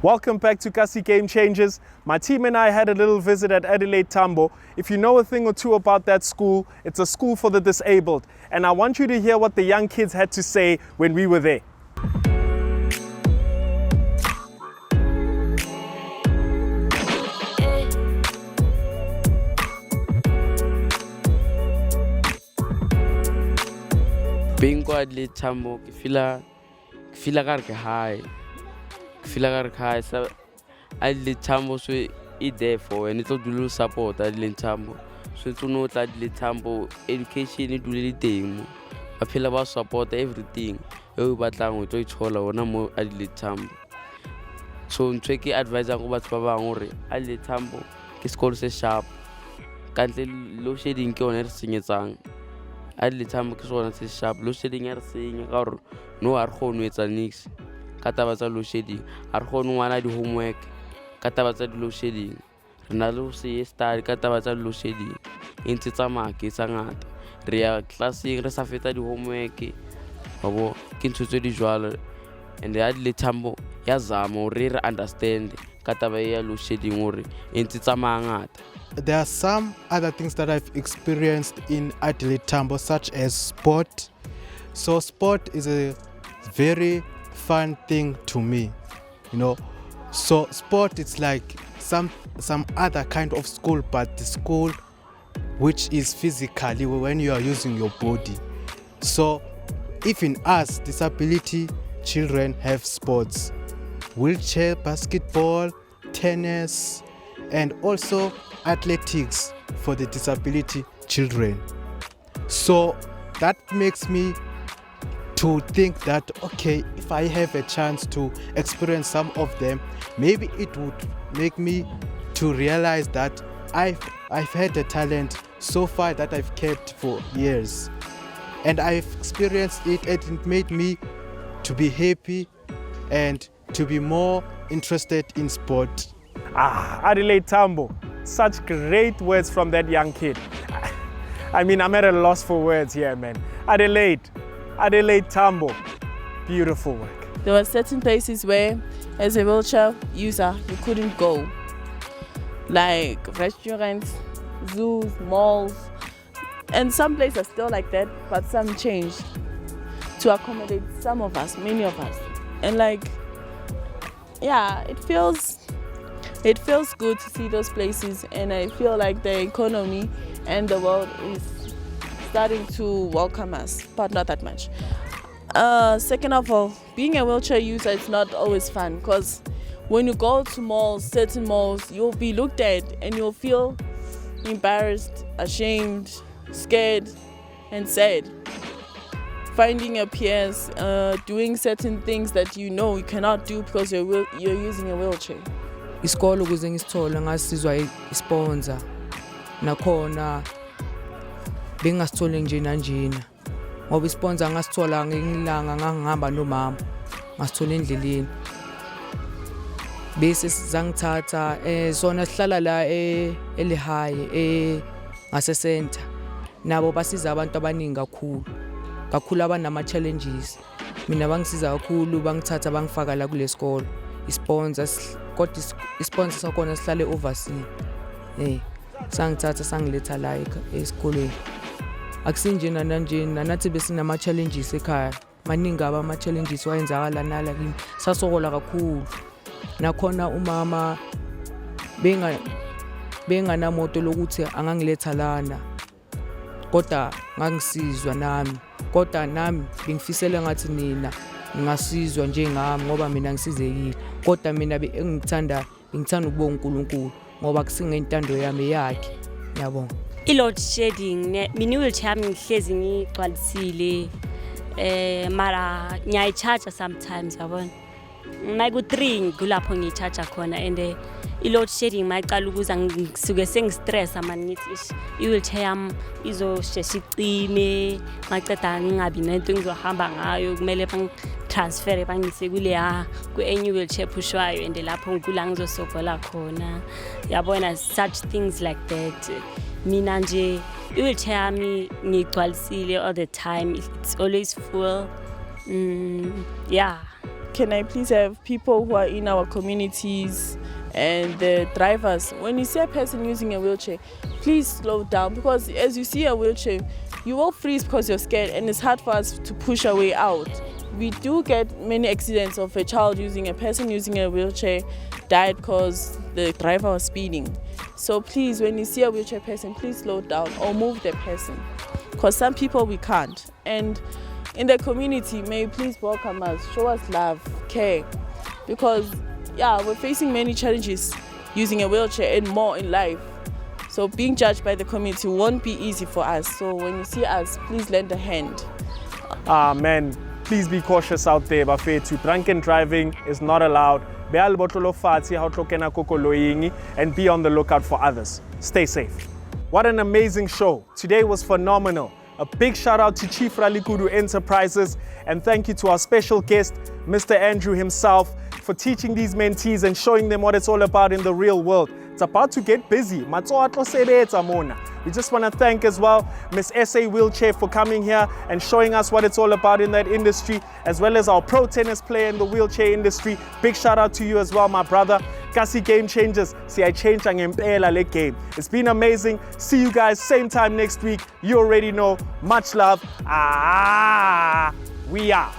Welcome back to Kasi Game Changers. My team and I had a little visit at Adelaide Tambo. If you know a thing or two about that school, it's a school for the disabled. And I want you to hear what the young kids had to say when we were there. Being at Adelaide Tambo, I feel like high. So Adelaide Tambo so it there for and it's do support Adelaide Tambo. So to know that Adelaide Tambo education is really thing. I feel about support everything. You batlang with each other on more Adelaide Tambo. So tricky advice I go back to Baba Ngore Adelaide Tambo. His school is sharp. Can't low shading on everything it's on. Adelaide Tambo is one is sharp. Low shading everything or no our home with a nix. Katabaza low shading. Our home one I do homework. Katabaza low shading. Ronaldo say start katabaza low shading. Into Tamaki Sangat. Real classic resafeta do homework. Abo kinto to the visual. And the Adelaide Tambo yazamo rare understand. Katabaya low shading worry. Into Tamangat. There are some other things that I've experienced in Adelaide Tambo, such as sport. So sport is a very fun thing to me, you know. So sport is like some other kind of school, but the school which is physically when you are using your body. So even us disability children have sports, wheelchair, basketball, tennis, and also athletics for the disability children. So that makes me to think that, okay, if I have a chance to experience some of them, maybe it would make me to realize that I've had a talent so far that I've kept for years. And I've experienced it and it made me to be happy and to be more interested in sport. Adelaide Tambo, such great words from that young kid. I mean, I'm at a loss for words here, man. Adelaide Tambo, beautiful work. There were certain places where, as a wheelchair user, you couldn't go. Like restaurants, zoos, malls. And some places are still like that, but some changed to accommodate some of us, many of us. And like, yeah, it feels good to see those places, and I feel like the economy and the world is starting to welcome us, but not that much. Second of all, being a wheelchair user is not always fun, because when you go to malls, certain malls, you'll be looked at and you'll feel embarrassed, ashamed, scared, and sad. Finding your peers, doing certain things that you know you cannot do because you're using a wheelchair. Isikolo ukuze ngisithola ngasizwa isponsor nakhona bengasithole nje nanjena ngoba isponsor ngasithola ngilanga ngangihamba nomama ngasithola endleleni bese sizangithatha sona sihlala la eLehaye ngase center nabo basiza abantu abaningi kakhulu abanama challenges mina bangisiza kakhulu bangithatha bangifaka la kule sikolo isponsors kodwa isponsor sakhona sihlale overseas sangithatha sangiletha la esikolweni akusinjena nanjena nathi besinama challenges ekhaya maningi ama challenges wayenzakala nala kimi sasokola kakhulu nakhona umama bengana moto lokuthi angangiletha lana kodwa ngangisizwa nami bengifisela ngathi nina ngingasizwa njengami ngoba mina ngisizekile kodwa mina ngithanda ukubonga uNkulunkulu ngoba kusingentando yami yakhe yabonga load shedding mina wheelchair ngihlezi ngigcwalisile mara ngiyayicharge sometimes yabona mayiku 3 kulapho ngiyicharge khona and load shedding mayiqala ukuza ngisuke sengistress manje ngithi wheelchair yami izoshesha iqine ngaceda ngingabi nento engizohamba ngayo kumele transfer bangise kule ku enye wheelchair pushwayo and lapho ngikula ngizosokola khona yabona such things like that mina nje wheelchair yami ngigcwalisile all the time, it's always full. Yeah. can I please have people who are in our communities and the drivers, when you see a person using a wheelchair, please slow down, because as you see a wheelchair, you will freeze because you're scared and it's hard for us to push our way out. We do get many accidents of a person using a wheelchair died because the driver was speeding. So please, when you see a wheelchair person, please slow down or move the person, because some people we can't. And in the community, may you please welcome us, show us love, care, because we're facing many challenges using a wheelchair and more in life. So being judged by the community won't be easy for us. So when you see us, please lend a hand. Man, please be cautious out there, bafethu. Drunken driving is not allowed. And be on the lookout for others. Stay safe. What an amazing show. Today was phenomenal. A big shout out to Chief Ralekhudu Enterprises, and thank you to our special guest, Mr. Andrew himself, for teaching these mentees and showing them what it's all about in the real world. It's about to get busy. We just want to thank as well Miss SA Wheelchair for coming here and showing us what it's all about in that industry, as well as our pro tennis player in the wheelchair industry. Big shout out to you as well, my brother. Kasi Game Changers, see I change le game. It's been amazing. See you guys same time next week. You already know. Much love. We are.